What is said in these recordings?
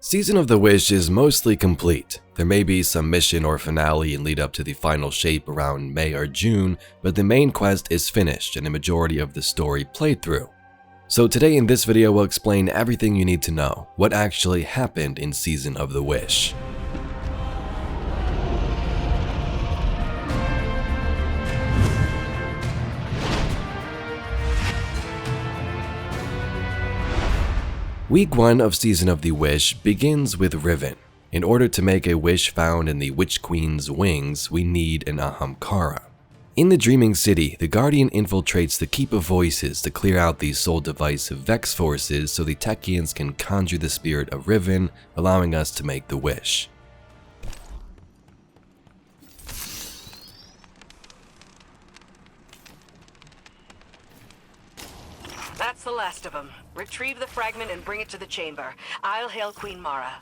Season of the Wish is mostly complete. There may be some mission or finale and lead up to the final shape around May or June, but the main quest is finished and the majority of the story played through. So today in this video we'll explain everything you need to know, what actually happened in Season of the Wish. Week 1 of Season of the Wish begins with Riven. In order to make a wish found in the Witch Queen's wings, we need an Ahamkara. In the Dreaming City, the Guardian infiltrates the Keep of Voices to clear out the Soul Device of Vex forces so the Techeuns can conjure the spirit of Riven, allowing us to make the wish. That's the last of them. Retrieve the fragment and bring it to the chamber. I'll hail Queen Mara.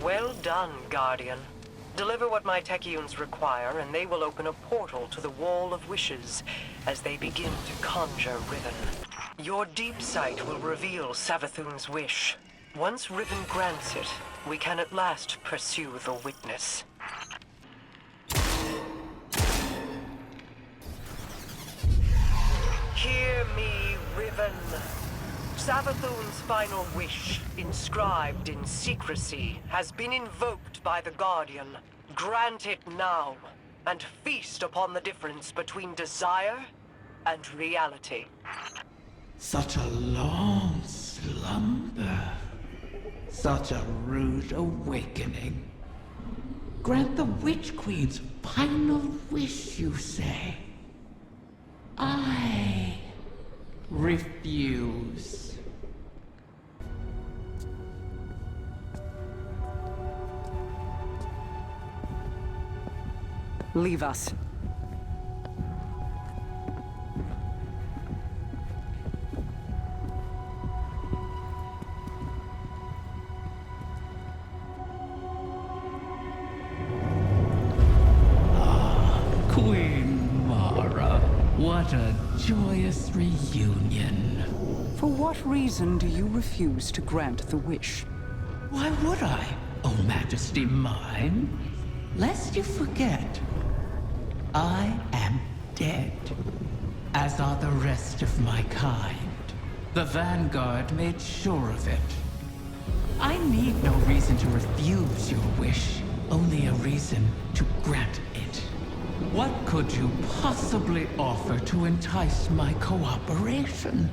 Well done, Guardian. Deliver what my Techeuns require, and they will open a portal to the Wall of Wishes as they begin to conjure Riven. Your deep sight will reveal Savathun's wish. Once Riven grants it, we can at last pursue the witness. Hear me, Riven. Savathun's final wish, inscribed in secrecy, has been invoked by the Guardian. Grant it now, and feast upon the difference between desire and reality. Such a long slumber. Such a rude awakening. Grant the Witch Queen's final wish, you say? I refuse. Leave us. Queen Mara, what a joyous reunion. For what reason do you refuse to grant the wish? Why would I, O Majesty mine? Lest you forget, I am dead, as are the rest of my kind. The Vanguard made sure of it. I need no reason to refuse your wish, only a reason to grant it. What could you possibly offer to entice my cooperation?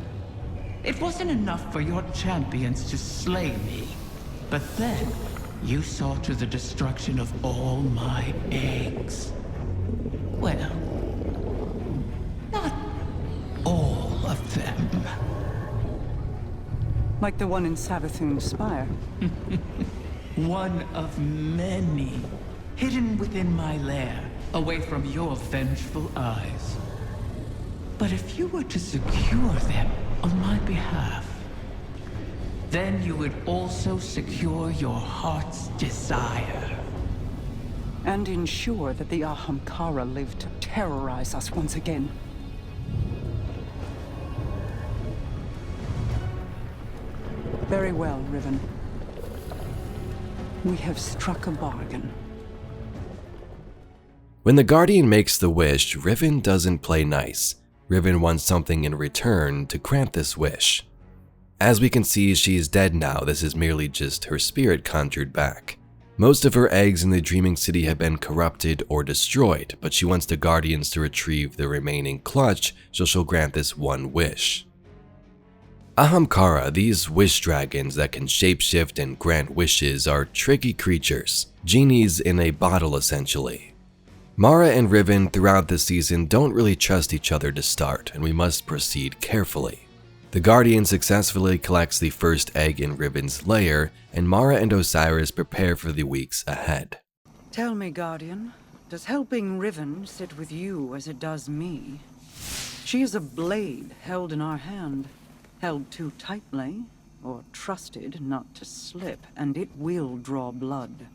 It wasn't enough for your champions to slay me, but then you saw to the destruction of all my eggs. Well, not all of them. Like the one in Savathun's spire? One of many, hidden within my lair, away from your vengeful eyes. But if you were to secure them on my behalf, then you would also secure your heart's desire. And ensure that the Ahamkara live to terrorize us once again. Very well, Riven. We have struck a bargain. When the Guardian makes the wish, Riven doesn't play nice. Riven wants something in return to grant this wish. As we can see, she is dead now. This is merely just her spirit conjured back. Most of her eggs in the Dreaming City have been corrupted or destroyed, but she wants the Guardians to retrieve the remaining clutch, so she'll grant this one wish. Ahamkara, these wish dragons that can shapeshift and grant wishes, are tricky creatures, genies in a bottle essentially. Mara and Riven throughout the season don't really trust each other to start, and we must proceed carefully. The Guardian successfully collects the first egg in Riven's lair, and Mara and Osiris prepare for the weeks ahead. Tell me, Guardian, does helping Riven sit with you as it does me? She is a blade held in our hand, held too tightly, or trusted not to slip, and it will draw blood.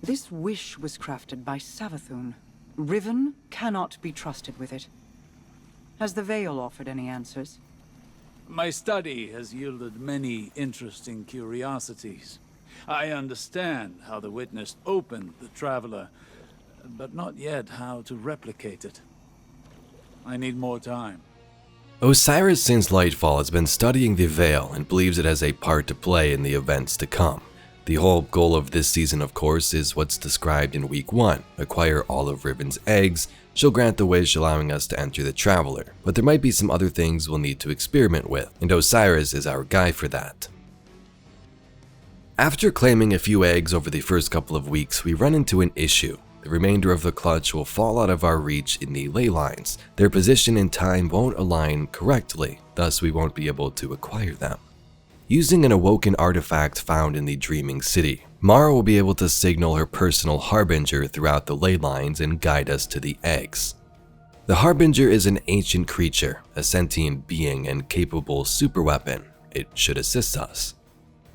This wish was crafted by Savathun. Riven cannot be trusted with it. Has the Veil offered any answers? My study has yielded many interesting curiosities. I understand how the Witness opened the Traveler, but not yet how to replicate it. I need more time. Osiris, since Lightfall, has been studying the Veil and believes it has a part to play in the events to come. The whole goal of this season, of course, is what's described in Week 1, acquire all of Riven's eggs. She'll grant the wish, allowing us to enter the Traveler, but there might be some other things we'll need to experiment with, and Osiris is our guy for that. After claiming a few eggs over the first couple of weeks, we run into an issue. The remainder of the clutch will fall out of our reach in the ley lines. Their position in time won't align correctly, thus we won't be able to acquire them. Using an awoken artifact found in the Dreaming City, Mara will be able to signal her personal Harbinger throughout the ley lines and guide us to the eggs. The Harbinger is an ancient creature, a sentient being and capable superweapon. It should assist us.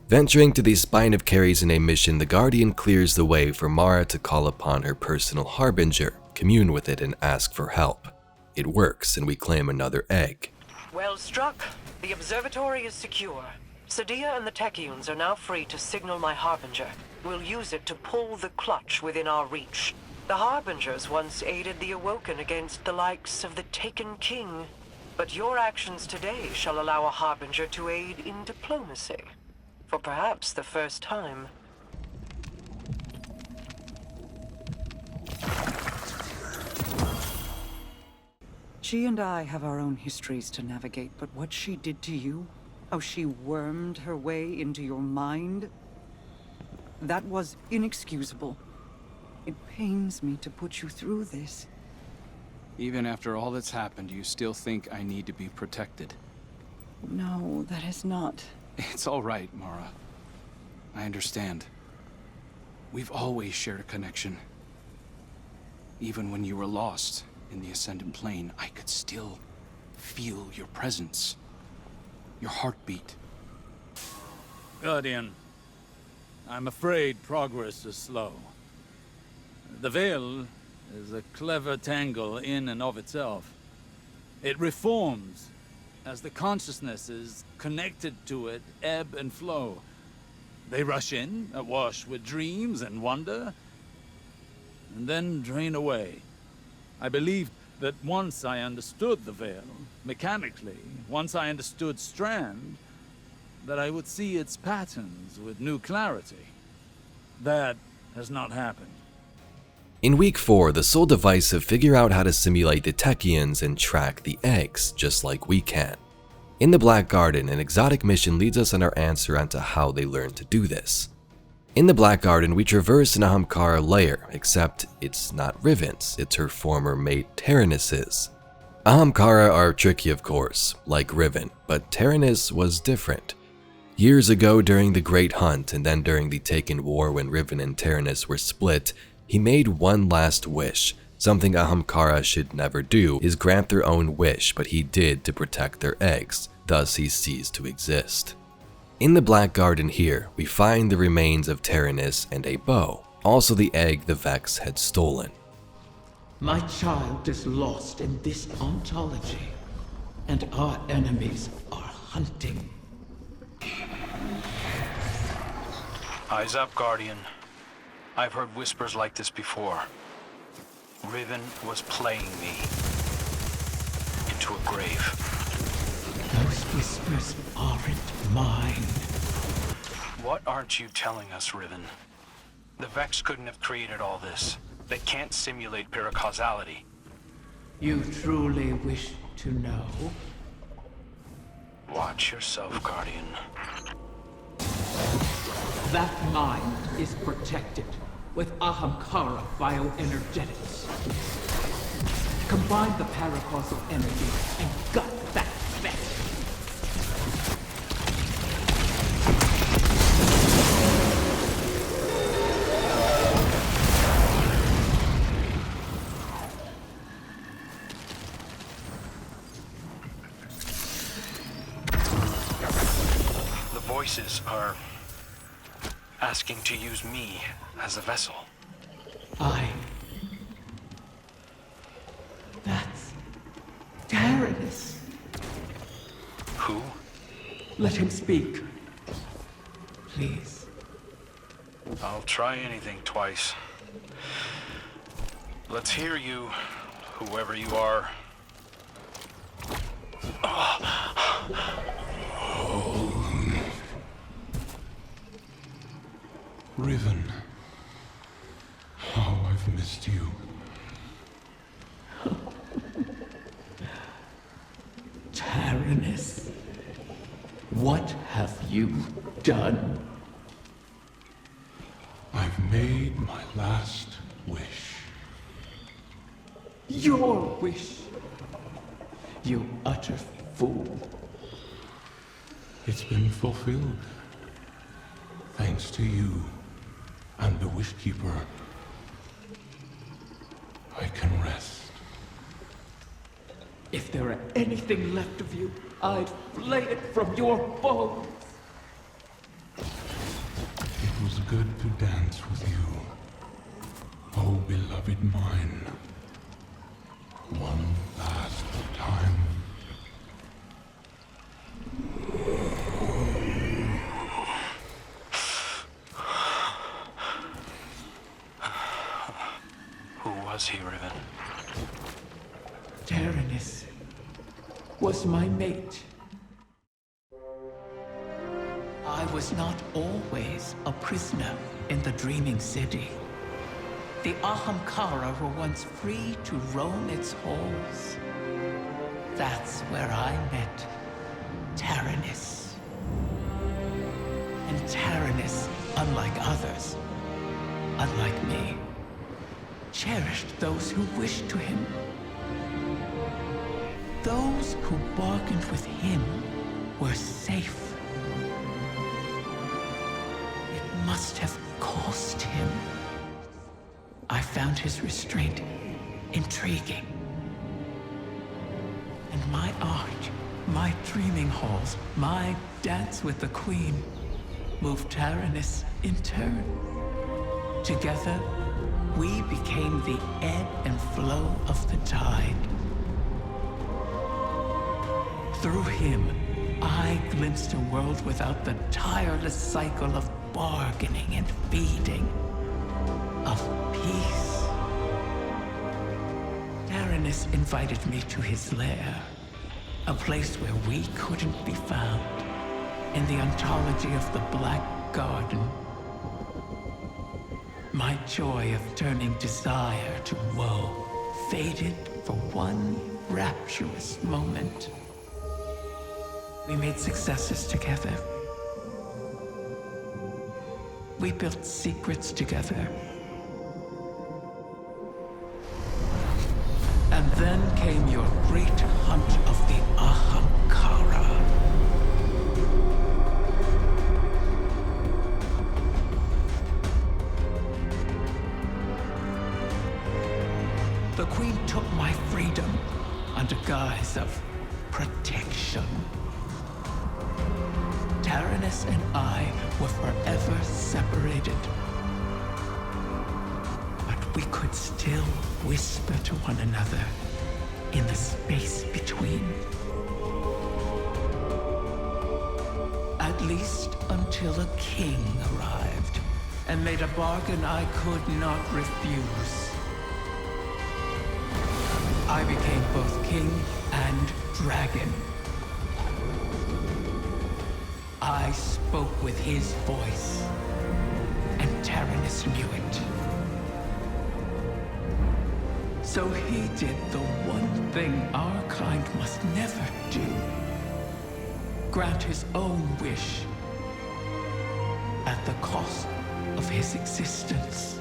Venturing to the Spine of Caries in a mission, the Guardian clears the way for Mara to call upon her personal Harbinger, commune with it and ask for help. It works and we claim another egg. Well struck. The observatory is secure. Sadia and the Techeuns are now free to signal my Harbinger. We'll use it to pull the clutch within our reach. The Harbingers once aided the Awoken against the likes of the Taken King. But your actions today shall allow a Harbinger to aid in diplomacy. For perhaps the first time. She and I have our own histories to navigate, but what she did to you, how she wormed her way into your mind, that was inexcusable. It pains me to put you through this. Even after all that's happened, you still think I need to be protected? No, that is not. It's all right, Mara. I understand. We've always shared a connection. Even when you were lost in the Ascendant Plane, I could still feel your presence. Your heartbeat. Guardian, I'm afraid progress is slow. The Veil is a clever tangle in and of itself. It reforms as the consciousnesses connected to it ebb and flow. They rush in, awash with dreams and wonder, and then drain away. I believed that once I understood the Veil, mechanically, once I understood Strand, that I would see its patterns with new clarity. That has not happened. In Week 4, the Soul Divisive figure out how to simulate the Techeuns and track the eggs, just like we can. In the Black Garden, an exotic mission leads us on our answer onto how they learned to do this. In the Black Garden, we traverse an Ahamkara lair, except it's not Riven's, it's her former mate Terenis's. Ahamkara are tricky, of course, like Riven, but Terenis was different. Years ago during the Great Hunt and then during the Taken War when Riven and Terenis were split, he made one last wish. Something Ahamkara should never do is grant their own wish, but he did to protect their eggs, thus he ceased to exist. In the Black Garden here, we find the remains of Terenis and a bow, also the egg the Vex had stolen. My child is lost in this ontology, and our enemies are hunting. Eyes up, Guardian. I've heard whispers like this before. Riven was playing me into a grave. Those whispers aren't mine. What aren't you telling us, Riven? The Vex couldn't have created all this. They can't simulate paracausality. You truly wish to know? Watch yourself, Guardian. That mind is protected with Ahamkara bioenergetics. Combine the paracausal energy and gut that Vex. The voices are asking to use me as a vessel. That's Terenis. Who? Let him speak. Please. I'll try anything twice. Let's hear you, whoever you are. Riven. How I've missed you. Taranis, what have you done? I've made my last wish. Your wish. You utter fool. It's been fulfilled. Thanks to you and the Wishkeeper. I can rest. If there were anything left of you, I'd flay it from your bones. It was good to dance with you. Oh, beloved mine. One last time. Who was he, Riven? Taranis was my mate. I was not always a prisoner in the Dreaming City. The Ahamkara were once free to roam its halls. That's where I met Taranis. And Taranis, unlike others, unlike me, cherished those who wished to him. Those who bargained with him were safe. It must have cost him. I found his restraint intriguing. And my art, my dreaming halls, my dance with the Queen moved Taranis in turn. Together, we became the ebb and flow of the tide. Through him, I glimpsed a world without the tireless cycle of bargaining and feeding. Of peace. Taranis invited me to his lair, a place where we couldn't be found, in the ontology of the Black Garden. My joy of turning desire to woe faded for one rapturous moment. We made successes together. We built secrets together. And then came your great hunt of the Ahamkara. The Queen took my freedom under guise of protection. Taranis and I were forever separated. But we could still whisper to one another in the space between. At least until a king arrived and made a bargain I could not refuse. I became both king and dragon. I spoke with his voice, and Taranis knew it. So he did the one thing our kind must never do. Grant his own wish at the cost of his existence.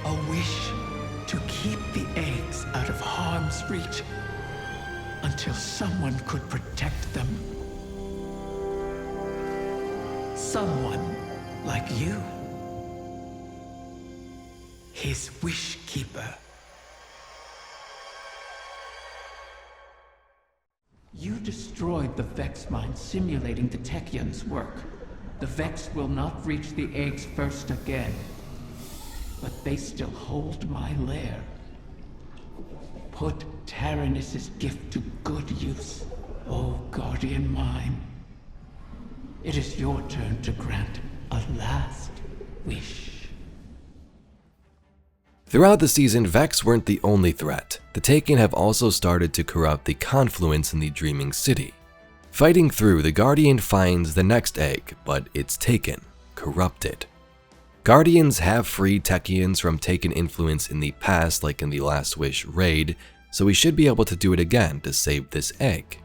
A wish to keep the eggs out of harm's reach until someone could protect them. Someone like you. His wish keeper. You destroyed the Vex mine simulating the Techion's work. The Vex will not reach the eggs first again. But they still hold my lair. Put Taranis' gift to good use, O guardian mine. It is your turn to grant a last wish. Throughout the season, Vex weren't the only threat. The Taken have also started to corrupt the confluence in the Dreaming City. Fighting through, the Guardian finds the next egg, but it's taken, corrupted. Guardians have freed Techeuns from Taken influence in the past, like in the Last Wish raid, so we should be able to do it again to save this egg.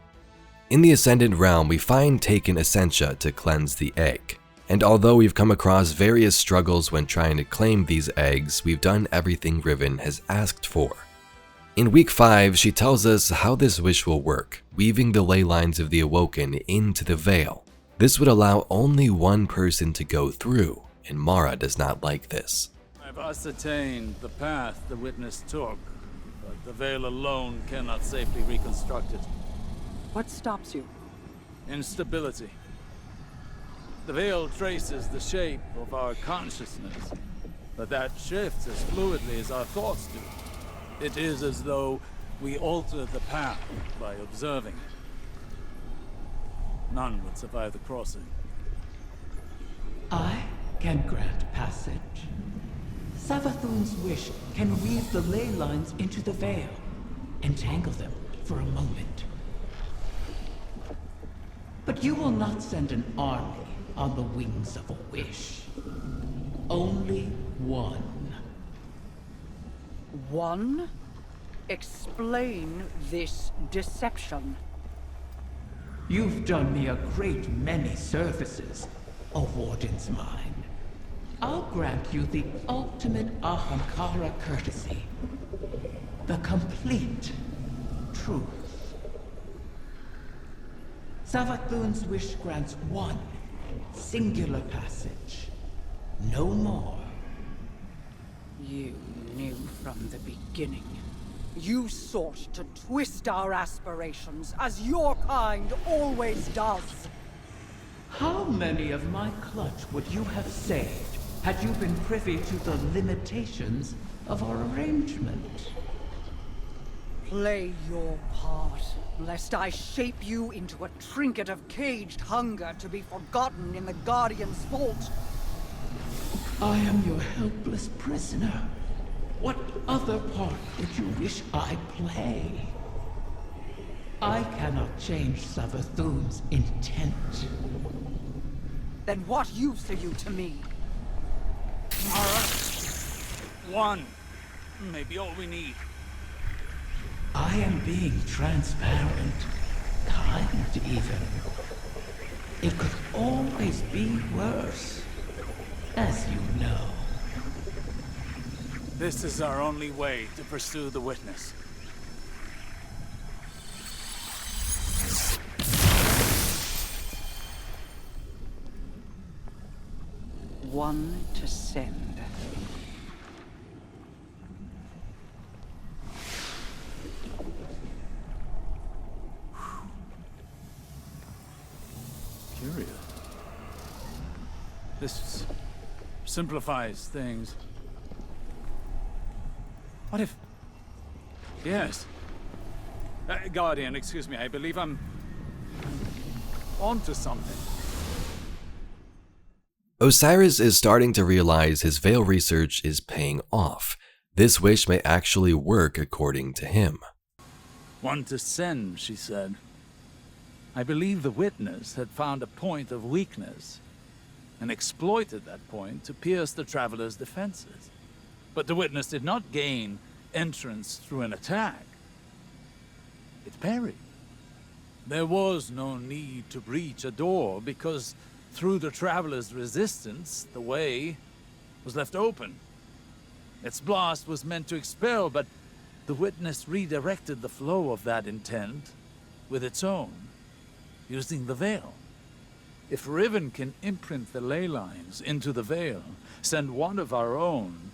In the Ascendant Realm, we find Taken Essentia to cleanse the egg. And although we've come across various struggles when trying to claim these eggs, we've done everything Riven has asked for. In week 5, she tells us how this wish will work, weaving the ley lines of the Awoken into the Veil. This would allow only one person to go through, and Mara does not like this. I've ascertained the path the witness took, but the Veil alone cannot safely reconstruct it. What stops you? Instability. The Veil traces the shape of our consciousness, but that shifts as fluidly as our thoughts do. It is as though we alter the path by observing it. None would survive the crossing. I can grant passage. Savathun's wish can weave the ley lines into the veil, entangle them for a moment. But you will not send an army on the wings of a wish. Only one. One? Explain this deception. You've done me a great many services, O Warden's mine. I'll grant you the ultimate Ahamkara courtesy. The complete truth. Savathun's wish grants one singular passage. No more. You knew from the beginning. You sought to twist our aspirations, as your kind always does. How many of my clutch would you have saved had you been privy to the limitations of our arrangement? Play your part, lest I shape you into a trinket of caged hunger to be forgotten in the Guardian's vault. I am your helpless prisoner. What other part would you wish I play? I cannot change Savathun's intent. Then what use are you to me? Mara! One. Maybe all we need. I am being transparent, kind even. It could always be worse, as you know. This is our only way to pursue the witness. One to send. Curious. This simplifies things. What if... Yes. Guardian, excuse me, I believe I'm onto something. Osiris is starting to realize his Veil research is paying off. This wish may actually work according to him. One to send, she said. I believe the witness had found a point of weakness and exploited that point to pierce the traveler's defenses. But the witness did not gain entrance through an attack. It parried. There was no need to breach a door because through the traveler's resistance, the way was left open. Its blast was meant to expel, but the witness redirected the flow of that intent with its own, using the veil. If Riven can imprint the ley lines into the veil, send one of our own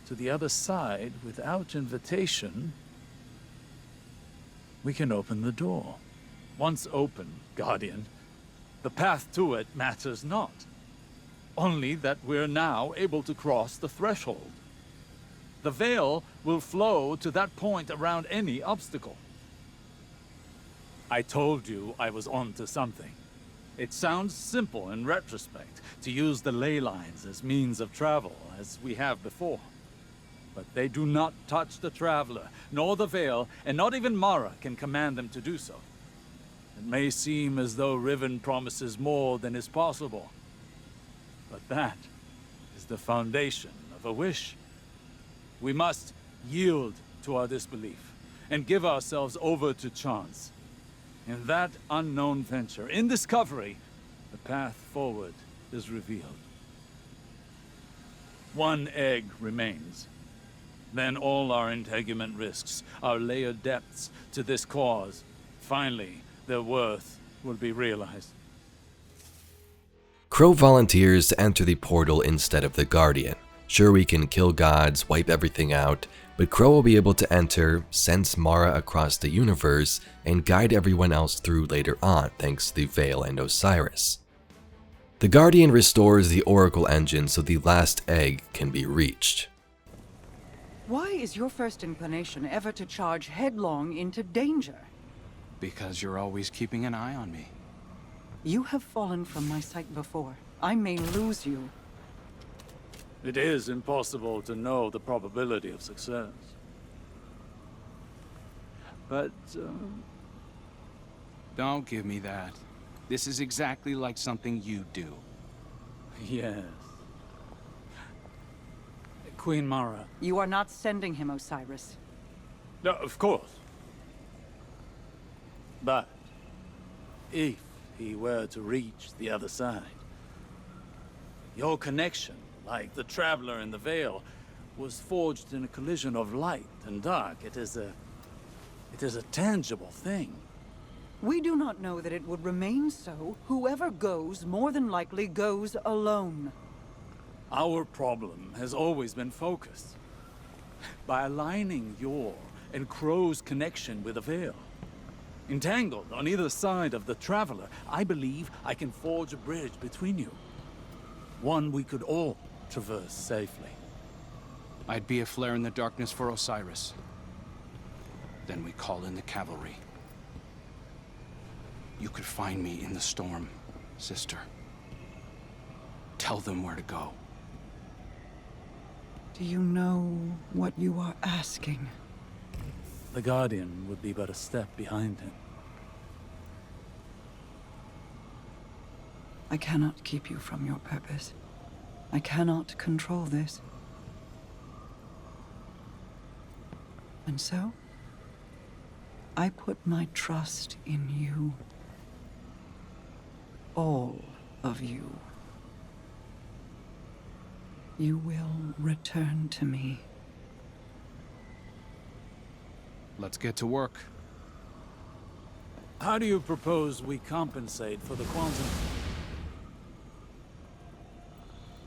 to the other side without invitation, we can open the door. Once open, Guardian, the path to it matters not. Only that we're now able to cross the threshold. The Veil will flow to that point around any obstacle. I told you I was onto something. It sounds simple in retrospect to use the ley lines as means of travel, as we have before. But they do not touch the Traveler, nor the Veil, and not even Mara can command them to do so. It may seem as though Riven promises more than is possible, but that is the foundation of a wish. We must yield to our disbelief and give ourselves over to chance. In that unknown venture, in discovery, the path forward is revealed. One egg remains. Then all our integument risks, our layered depths to this cause, finally, their worth will be realized. Crow volunteers to enter the portal instead of the Guardian. Sure, we can kill gods, wipe everything out, but Crow will be able to enter, sense Mara across the universe, and guide everyone else through later on, thanks to the Veil and Osiris. The Guardian restores the Oracle engine so the last egg can be reached. Why is your first inclination ever to charge headlong into danger? Because you're always keeping an eye on me. You have fallen from my sight before. I may lose you. It is impossible to know the probability of success. But, Don't give me that. This is exactly like something you do. yes. Queen Mara. You are not sending him, Osiris. No, of course. But if he were to reach the other side, your connection, like the Traveler in the Veil, was forged in a collision of light and dark. It is a tangible thing. We do not know that it would remain so. Whoever goes, more than likely goes alone. Our problem has always been focused. By aligning your and Crow's connection with the Veil, entangled on either side of the Traveler, I believe I can forge a bridge between you. One we could all traverse safely. I'd be a flare in the darkness for Osiris. Then we call in the cavalry. You could find me in the storm, sister. Tell them where to go. Do you know what you are asking? The Guardian would be but a step behind him. I cannot keep you from your purpose. I cannot control this. And so, I put my trust in you. All of you. You will return to me. Let's get to work. How do you propose we compensate for the quantum?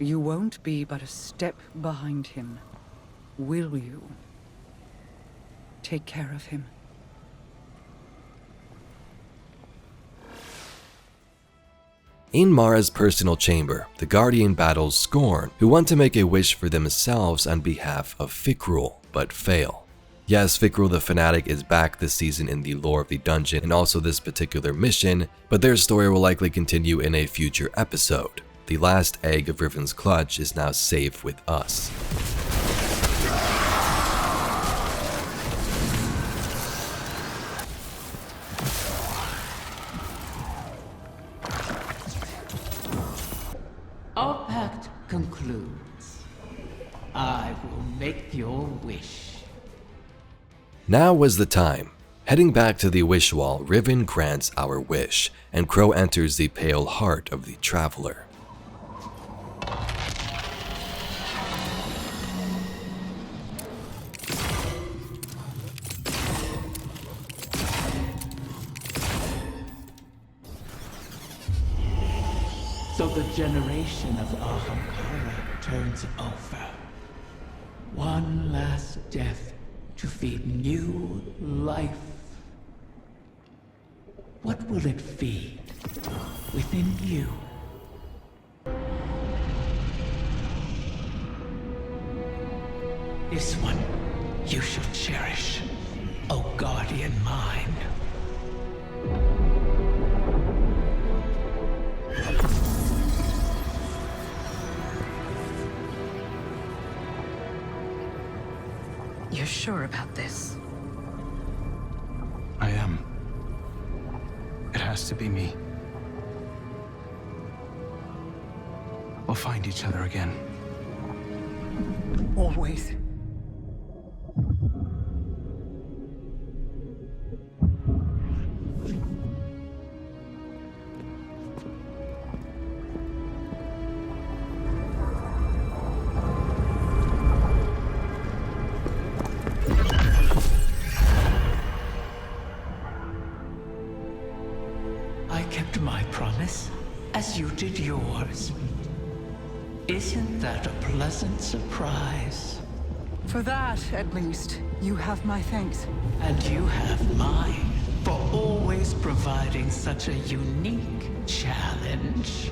You won't be but a step behind him, will you? Take care of him. In Mara's personal chamber, the Guardian battles Scorn, who want to make a wish for themselves on behalf of Fikrul, but fail. Yes, Fikrul the Fanatic is back this season in the lore of the dungeon and also this particular mission, but their story will likely continue in a future episode. The last egg of Riven's clutch is now safe with us. Our pact concludes. I will make your wish. Now was the time. Heading back to the wish wall, Riven grants our wish, and Crow enters the pale heart of the Traveler. So the generation of Ahamkara turns over. One last death to feed new life. What will it feed within you? This one you shall cherish, O guardian mine. You're sure about this? I am. It has to be me. We'll find each other again. Always. I kept my promise, as you did yours. Isn't that a pleasant surprise? For that, at least, you have my thanks. And you have mine for always providing such a unique challenge.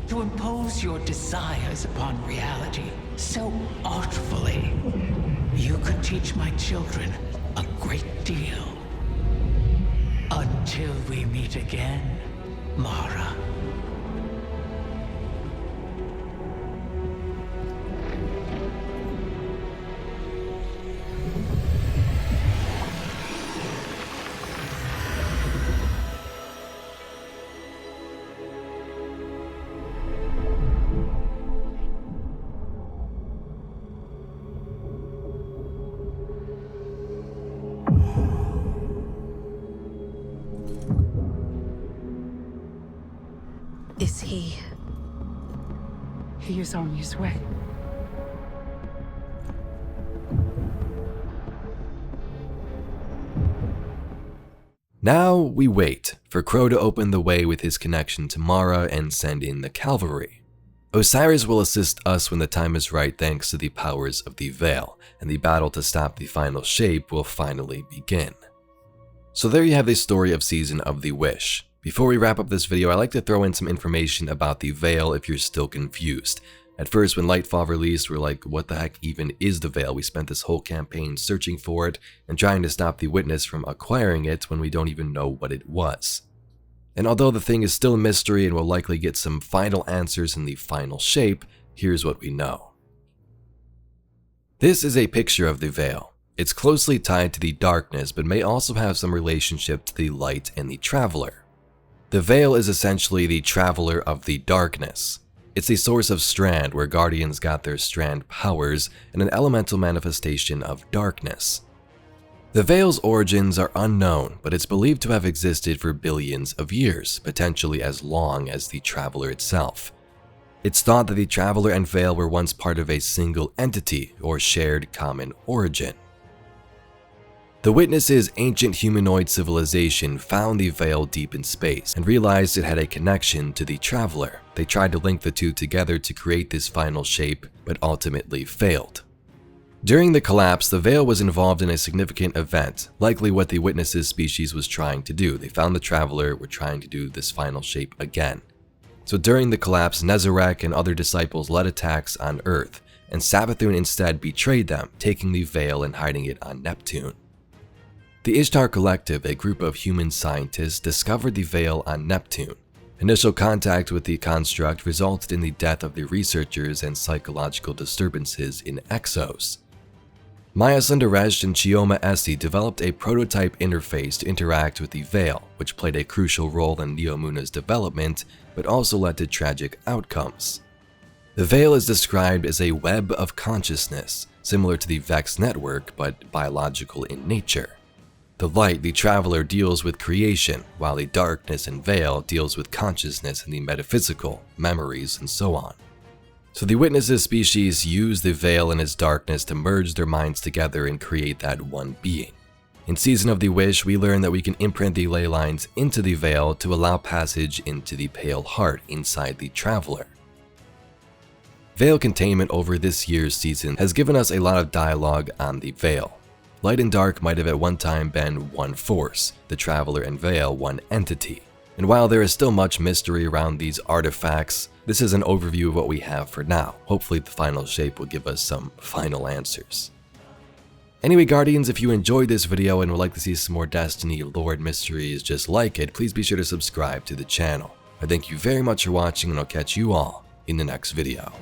To impose your desires upon reality so artfully. You could teach my children a great deal. Until we meet again, Mara. Is he? He is on his way. Now we wait for Crow to open the way with his connection to Mara and send in the cavalry. Osiris will assist us when the time is right thanks to the powers of the Veil, and the battle to stop the final shape will finally begin. So there you have the story of Season of the Wish. Before we wrap up this video, I'd like to throw in some information about the Veil if you're still confused. At first, when Lightfall released, we're like, what the heck even is the Veil? We spent this whole campaign searching for it and trying to stop the Witness from acquiring it when we don't even know what it was. And although the thing is still a mystery and we'll likely get some final answers in the final shape, here's what we know. This is a picture of the Veil. It's closely tied to the darkness, but may also have some relationship to the light and the Traveler. The Veil is essentially the Traveler of the Darkness. It's a source of Strand where Guardians got their Strand powers and an elemental manifestation of darkness. The Veil's origins are unknown, but it's believed to have existed for billions of years, potentially as long as the Traveler itself. It's thought that the Traveler and Veil were once part of a single entity or shared common origin. The Witness's ancient humanoid civilization found the Veil deep in space and realized it had a connection to the Traveler. They tried to link the two together to create this final shape, but ultimately failed. During the collapse, the Veil was involved in a significant event, likely what the Witness's species was trying to do. They found the Traveler were trying to do this final shape again. So during the collapse, Nezarec and other disciples led attacks on Earth, and Savathun instead betrayed them, taking the Veil and hiding it on Neptune. The Ishtar Collective, a group of human scientists, discovered the Veil on Neptune. Initial contact with the construct resulted in the death of the researchers and psychological disturbances in Exos. Maya Sundaresh and Chioma Essie developed a prototype interface to interact with the Veil, which played a crucial role in Neomuna's development, but also led to tragic outcomes. The Veil is described as a web of consciousness, similar to the Vex network, but biological in nature. The light, the Traveler, deals with creation, while the darkness and Veil deals with consciousness and the metaphysical, memories, and so on. So the Witness's species use the Veil and its darkness to merge their minds together and create that one being. In Season of the Wish, we learn that we can imprint the ley lines into the Veil to allow passage into the Pale Heart inside the Traveler. Veil containment over this year's season has given us a lot of dialogue on the Veil. Light and dark might have at one time been one force, the Traveler and Veil one entity. And while there is still much mystery around these artifacts, this is an overview of what we have for now. Hopefully the final shape will give us some final answers. Anyway, Guardians, if you enjoyed this video and would like to see some more Destiny lore and mysteries just like it, please be sure to subscribe to the channel. I thank you very much for watching, and I'll catch you all in the next video.